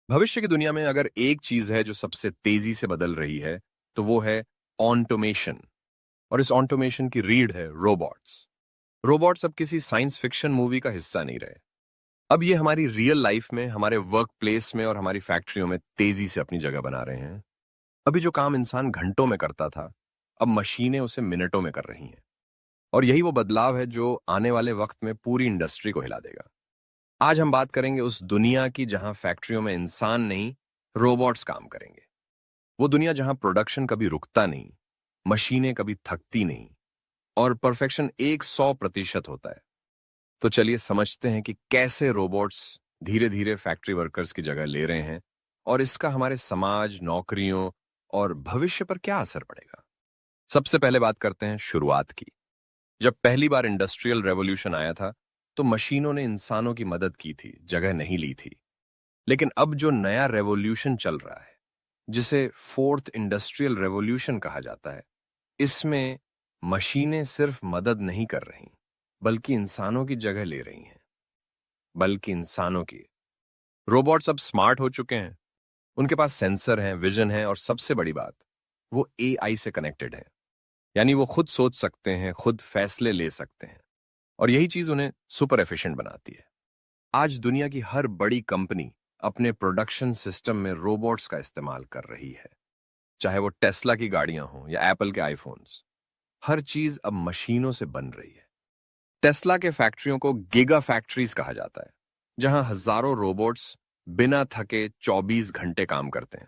भविष्य की दुनिया में अगर एक चीज है जो सबसे तेजी से बदल रही है तो वो है ऑटोमेशन। और इस ऑटोमेशन की रीढ़ है रोबोट्स। रोबोट्स अब किसी साइंस फिक्शन मूवी का हिस्सा नहीं रहे। अब ये हमारी रियल लाइफ में, हमारे वर्क प्लेस में और हमारी फैक्ट्रियों में तेजी से अपनी जगह बना रहे हैं। अभी जो काम इंसान घंटों में करता था, अब मशीनें उसे मिनटों में कर रही हैं। और यही वो बदलाव है जो आने वाले वक्त में पूरी इंडस्ट्री को हिला देगा। आज हम बात करेंगे उस दुनिया की जहां फैक्ट्रियों में इंसान नहीं, रोबोट्स काम करेंगे। वो दुनिया जहां प्रोडक्शन कभी रुकता नहीं, मशीनें कभी थकती नहीं और परफेक्शन 100% होता है। तो चलिए समझते हैं कि कैसे रोबोट्स धीरे धीरे फैक्ट्री वर्कर्स की जगह ले रहे हैं और इसका हमारे समाज, नौकरियों और भविष्य पर क्या असर पड़ेगा। सबसे पहले बात करते हैं शुरुआत की। जब पहली बार इंडस्ट्रियल रेवोल्यूशन आया था तो मशीनों ने इंसानों की मदद की थी, जगह नहीं ली थी। लेकिन अब जो नया रेवोल्यूशन चल रहा है, जिसे फोर्थ इंडस्ट्रियल रेवोल्यूशन कहा जाता है, इसमें मशीनें सिर्फ मदद नहीं कर रही, बल्कि इंसानों की जगह ले रही हैं। बल्कि इंसानों की। रोबोट्स अब स्मार्ट हो चुके हैं। उनके पास सेंसर हैं, विजन है और सबसे बड़ी बात, वो एआई से कनेक्टेड है। यानी वो खुद सोच सकते हैं, खुद फैसले ले सकते हैं। और यही चीज उन्हें सुपर एफिशिएंट बनाती है। आज दुनिया की हर बड़ी कंपनी अपने प्रोडक्शन सिस्टम में रोबोट्स का इस्तेमाल कर रही है। चाहे वो टेस्ला की गाड़ियां हों या एप्पल के आईफोन्स, हर चीज अब मशीनों से बन रही है। टेस्ला के फैक्ट्रियों को गिगा फैक्ट्रीज कहा जाता है, जहां हजारों रोबोट्स बिना थके 24 घंटे काम करते हैं।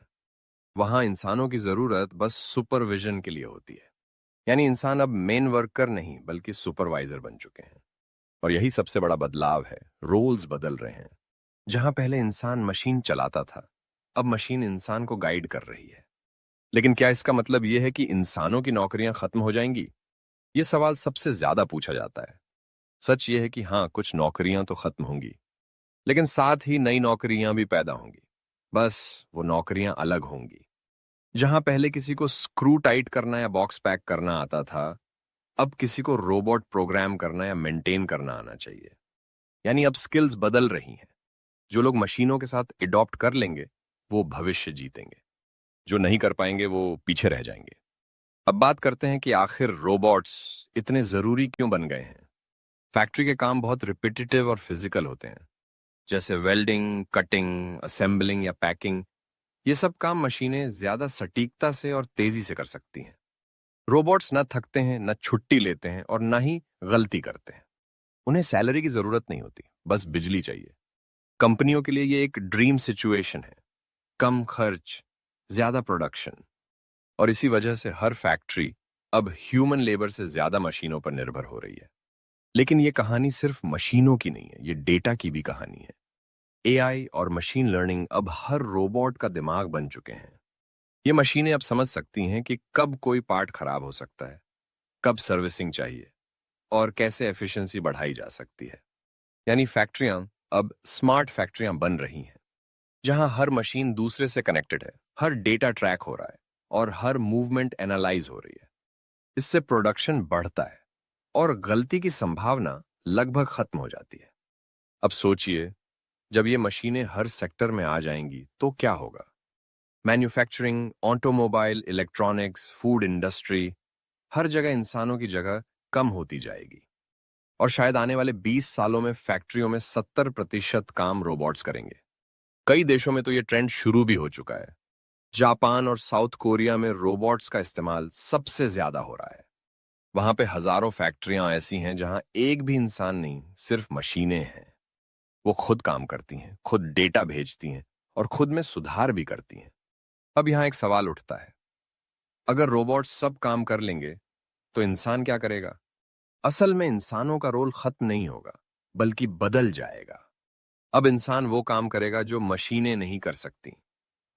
वहां इंसानों की जरूरत बस सुपरविजन के लिए होती है। यानी इंसान अब मेन वर्कर नहीं, बल्कि सुपरवाइजर बन चुके हैं। और यही सबसे बड़ा बदलाव है। रोल्स बदल रहे हैं। जहां पहले इंसान मशीन चलाता था, अब मशीन इंसान को गाइड कर रही है। लेकिन क्या इसका मतलब यह है कि इंसानों की नौकरियां खत्म हो जाएंगी? यह सवाल सबसे ज्यादा पूछा जाता है। सच यह है कि हाँ, कुछ नौकरियां तो खत्म होंगी, लेकिन साथ ही नई नौकरियां भी पैदा होंगी। बस वो नौकरियां अलग होंगी। जहां पहले किसी को स्क्रू टाइट करना या बॉक्स पैक करना आता था, अब किसी को रोबोट प्रोग्राम करना या मेंटेन करना आना चाहिए। यानी अब स्किल्स बदल रही हैं। जो लोग मशीनों के साथ एडॉप्ट कर लेंगे, वो भविष्य जीतेंगे। जो नहीं कर पाएंगे, वो पीछे रह जाएंगे। अब बात करते हैं कि आखिर रोबोट्स इतने जरूरी क्यों बन गए हैं। फैक्ट्री के काम बहुत रिपीटेटिव और फिजिकल होते हैं, जैसे वेल्डिंग, कटिंग, असेंबलिंग या पैकिंग। ये सब काम मशीनें ज्यादा सटीकता से और तेजी से कर सकती हैं। रोबोट्स न थकते हैं, न छुट्टी लेते हैं और न ही गलती करते हैं। उन्हें सैलरी की जरूरत नहीं होती, बस बिजली चाहिए। कंपनियों के लिए ये एक ड्रीम सिचुएशन है। कम खर्च, ज्यादा प्रोडक्शन। और इसी वजह से हर फैक्ट्री अब ह्यूमन लेबर से ज्यादा मशीनों पर निर्भर हो रही है। लेकिन ये कहानी सिर्फ मशीनों की नहीं है, ये डेटा की भी कहानी है। एआई और मशीन लर्निंग अब हर रोबोट का दिमाग बन चुके हैं। ये मशीनें अब समझ सकती हैं कि कब कोई पार्ट खराब हो सकता है, कब सर्विसिंग चाहिए और कैसे एफिशिएंसी बढ़ाई जा सकती है। यानी फैक्ट्रियां अब स्मार्ट फैक्ट्रियां बन रही हैं, जहां हर मशीन दूसरे से कनेक्टेड है, हर डेटा ट्रैक हो रहा है और हर मूवमेंट एनालाइज हो रही है। इससे प्रोडक्शन बढ़ता है और गलती की संभावना लगभग खत्म हो जाती है। अब सोचिए, जब ये मशीनें हर सेक्टर में आ जाएंगी तो क्या होगा। Manufacturing, automobile, electronics, food industry, हर जगह इंसानों की जगह कम होती जाएगी। और शायद आने वाले 20 सालों में फैक्ट्रियों में 70% काम रोबोट्स करेंगे। कई देशों में तो ये ट्रेंड शुरू भी हो चुका है। जापान और साउथ कोरिया में रोबोट्स का इस्तेमाल सबसे ज्यादा हो रहा है। वहां पे हजारों फैक्ट्रियां ऐसी हैं जहां एक भी इंसान नहीं, सिर्फ मशीनें हैं। वो खुद काम करती हैं, खुद डेटा भेजती हैं और खुद में सुधार भी करती हैं। अब यहां एक सवाल उठता है, अगर रोबोट्स सब काम कर लेंगे तो इंसान क्या करेगा? असल में इंसानों का रोल खत्म नहीं होगा, बल्कि बदल जाएगा। अब इंसान वो काम करेगा जो मशीनें नहीं कर सकती,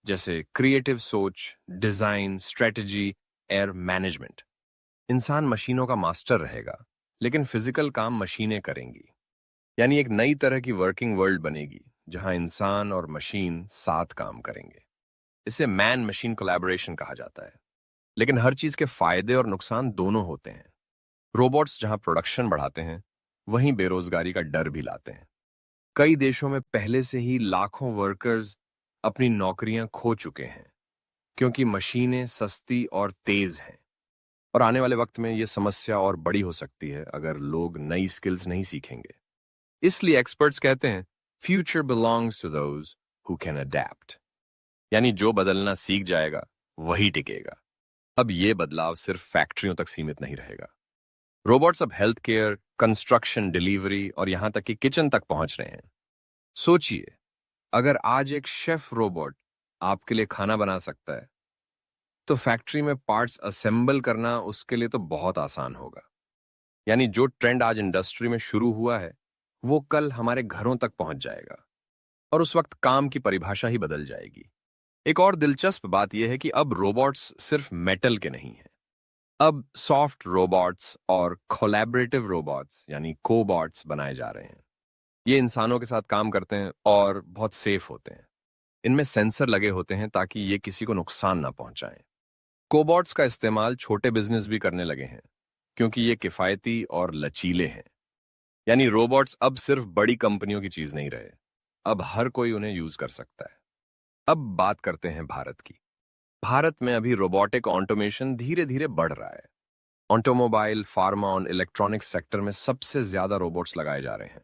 जैसे क्रिएटिव सोच, डिजाइन, स्ट्रेटजी, एयर मैनेजमेंट। इंसान मशीनों का मास्टर रहेगा, लेकिन फिजिकल काम मशीनें करेंगी। यानी एक नई तरह की वर्किंग वर्ल्ड बनेगी, जहां इंसान और मशीन साथ काम करेंगे। इसे मैन मशीन कोलैबोरेशन कहा जाता है। लेकिन हर चीज के फायदे और नुकसान दोनों होते हैं। रोबोट्स जहां प्रोडक्शन बढ़ाते हैं, वहीं बेरोजगारी का डर भी लाते हैं। कई देशों में पहले से ही लाखों वर्कर्स अपनी नौकरियां खो चुके हैं क्योंकि मशीनें सस्ती और तेज हैं। और आने वाले वक्त में यह समस्या और बड़ी हो सकती है अगर लोग नई स्किल्स नहीं सीखेंगे। इसलिए एक्सपर्ट्स कहते हैं future belongs to those who can adapt, यानी जो बदलना सीख जाएगा वही टिकेगा। अब ये बदलाव सिर्फ फैक्ट्रियों तक सीमित नहीं रहेगा। रोबोट्स अब हेल्थ केयर, कंस्ट्रक्शन, डिलीवरी और यहां तक कि किचन तक पहुंच रहे हैं। सोचिए, अगर आज एक शेफ रोबोट आपके लिए खाना बना सकता है तो फैक्ट्री में पार्ट्स असेंबल करना उसके लिए तो बहुत आसान होगा। यानी जो ट्रेंड आज इंडस्ट्री में शुरू हुआ है वो कल हमारे घरों तक पहुंच जाएगा और उस वक्त काम की परिभाषा ही बदल जाएगी। एक और दिलचस्प बात यह है कि अब रोबोट्स सिर्फ मेटल के नहीं हैं। अब सॉफ्ट रोबोट्स और कोलैबोरेटिव रोबोट्स यानी कोबॉट्स बनाए जा रहे हैं। ये इंसानों के साथ काम करते हैं और बहुत सेफ होते हैं। इनमें सेंसर लगे होते हैं ताकि ये किसी को नुकसान ना पहुंचाएं। कोबॉट्स का इस्तेमाल छोटे बिजनेस भी करने लगे हैं क्योंकि ये किफायती और लचीले हैं। यानी रोबोट्स अब सिर्फ बड़ी कंपनियों की चीज नहीं रहे, अब हर कोई उन्हें यूज कर सकता है। अब बात करते हैं भारत की। भारत में अभी रोबोटिक ऑटोमेशन धीरे धीरे बढ़ रहा है। ऑटोमोबाइल, फार्मा और इलेक्ट्रॉनिक्स सेक्टर में सबसे ज्यादा रोबोट्स लगाए जा रहे हैं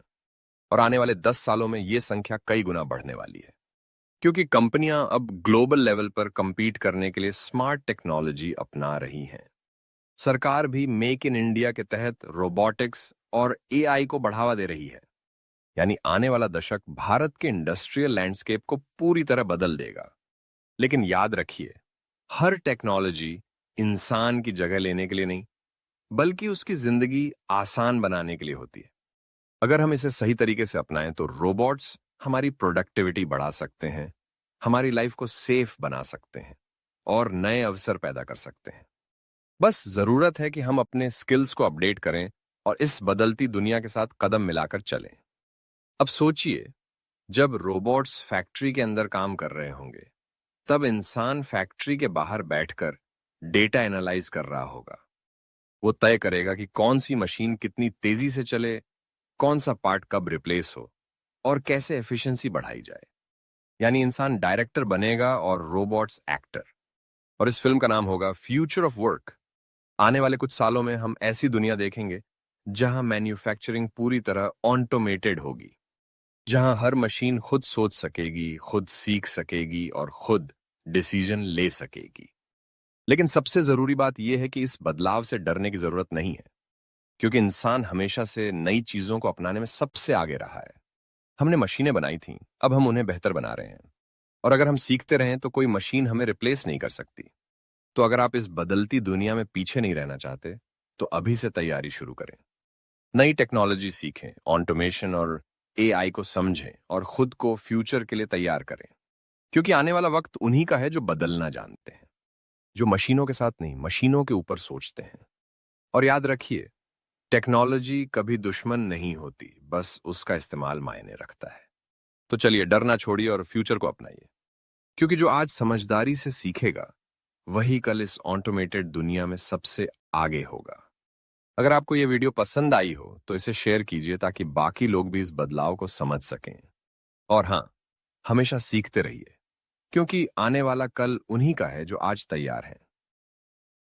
और आने वाले 10 सालों में यह संख्या कई गुना बढ़ने वाली है क्योंकि कंपनियां अब ग्लोबल लेवल पर compete करने के लिए स्मार्ट टेक्नोलॉजी अपना रही हैं। सरकार भी मेक इन इंडिया के तहत रोबोटिक्स और एआई को बढ़ावा दे रही है। यानी आने वाला दशक भारत के इंडस्ट्रियल लैंडस्केप को पूरी तरह बदल देगा। लेकिन याद रखिए, हर टेक्नोलॉजी इंसान की जगह लेने के लिए नहीं, बल्कि उसकी जिंदगी आसान बनाने के लिए होती है। अगर हम इसे सही तरीके से अपनाएं तो रोबोट्स हमारी प्रोडक्टिविटी बढ़ा सकते हैं, हमारी लाइफ को सेफ बना सकते हैं और नए अवसर पैदा कर सकते हैं। बस जरूरत है कि हम अपने स्किल्स को अपडेट करें और इस बदलती दुनिया के साथ कदम मिलाकर चलें। अब सोचिए, जब रोबोट्स फैक्ट्री के अंदर काम कर रहे होंगे तब इंसान फैक्ट्री के बाहर बैठकर डेटा एनालाइज कर रहा होगा। वो तय करेगा कि कौन सी मशीन कितनी तेजी से चले, कौन सा पार्ट कब रिप्लेस हो और कैसे एफिशिएंसी बढ़ाई जाए। यानी इंसान डायरेक्टर बनेगा और रोबोट्स एक्टर। और इस फिल्म का नाम होगा फ्यूचर ऑफ वर्क। आने वाले कुछ सालों में हम ऐसी दुनिया देखेंगे जहां मैन्युफैक्चरिंग पूरी तरह ऑटोमेटेड होगी, जहां हर मशीन खुद सोच सकेगी, खुद सीख सकेगी और खुद डिसीजन ले सकेगी। लेकिन सबसे जरूरी बात यह है कि इस बदलाव से डरने की जरूरत नहीं है क्योंकि इंसान हमेशा से नई चीजों को अपनाने में सबसे आगे रहा है। हमने मशीनें बनाई थीं, अब हम उन्हें बेहतर बना रहे हैं और अगर हम सीखते रहें तो कोई मशीन हमें रिप्लेस नहीं कर सकती। तो अगर आप इस बदलती दुनिया में पीछे नहीं रहना चाहते तो अभी से तैयारी शुरू करें। नई टेक्नोलॉजी सीखें, ऑटोमेशन और एआई को समझें और खुद को फ्यूचर के लिए तैयार करें क्योंकि आने वाला वक्त उन्हीं का है जो बदलना जानते हैं, जो मशीनों के साथ नहीं, मशीनों के ऊपर सोचते हैं। और याद रखिए, टेक्नोलॉजी कभी दुश्मन नहीं होती, बस उसका इस्तेमाल मायने रखता है। तो चलिए, डरना छोड़िए और फ्यूचर को अपनाइए क्योंकि जो आज समझदारी से सीखेगा वही कल इस ऑटोमेटेड दुनिया में सबसे आगे होगा। अगर आपको यह वीडियो पसंद आई हो तो इसे शेयर कीजिए ताकि बाकी लोग भी इस बदलाव को समझ सकें। और हां, हमेशा सीखते रहिए क्योंकि आने वाला कल उन्हीं का है जो आज तैयार हैं।